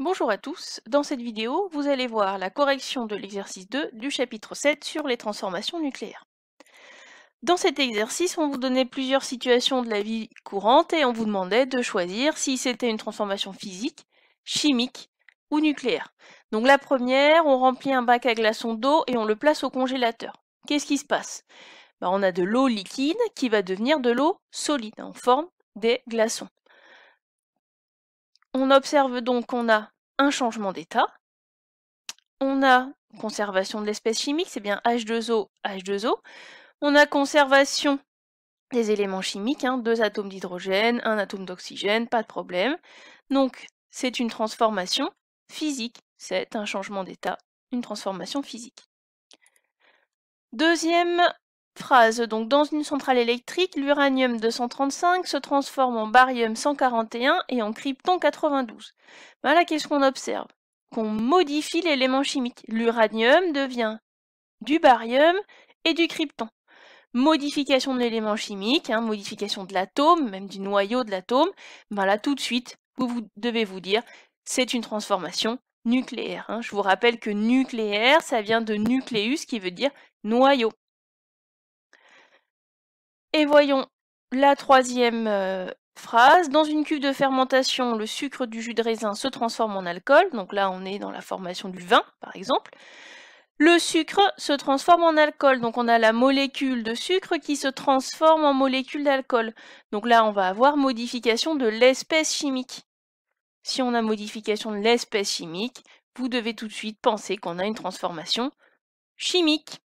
Bonjour à tous, dans cette vidéo, vous allez voir la correction de l'exercice 2 du chapitre 7 sur les transformations nucléaires. Dans cet exercice, on vous donnait plusieurs situations de la vie courante et on vous demandait de choisir si c'était une transformation physique, chimique ou nucléaire. Donc la première, on remplit un bac à glaçons d'eau et on le place au congélateur. Qu'est-ce qui se passe? On a de l'eau liquide qui va devenir de l'eau solide en forme des glaçons. On observe donc qu'on a un changement d'état. On a conservation de l'espèce chimique, c'est bien H2O, H2O. On a conservation des éléments chimiques, 2 atomes d'hydrogène, un atome d'oxygène, pas de problème. Donc, c'est une transformation physique. C'est un changement d'état, une transformation physique. Deuxième phrase, donc dans une centrale électrique, l'uranium 235 se transforme en barium 141 et en krypton 92. Là, qu'est-ce qu'on observe? Qu'on modifie l'élément chimique. L'uranium devient du barium et du krypton. Modification de l'élément chimique, modification de l'atome, même du noyau de l'atome. Là, tout de suite, vous devez vous dire, c'est une transformation nucléaire. Je vous rappelle que nucléaire, ça vient de nucléus, qui veut dire noyau. Et voyons la troisième phrase. Dans une cuve de fermentation, le sucre du jus de raisin se transforme en alcool. Donc là, on est dans la formation du vin, par exemple. Le sucre se transforme en alcool. Donc on a la molécule de sucre qui se transforme en molécule d'alcool. Donc là, on va avoir modification de l'espèce chimique. Si on a modification de l'espèce chimique, vous devez tout de suite penser qu'on a une transformation chimique.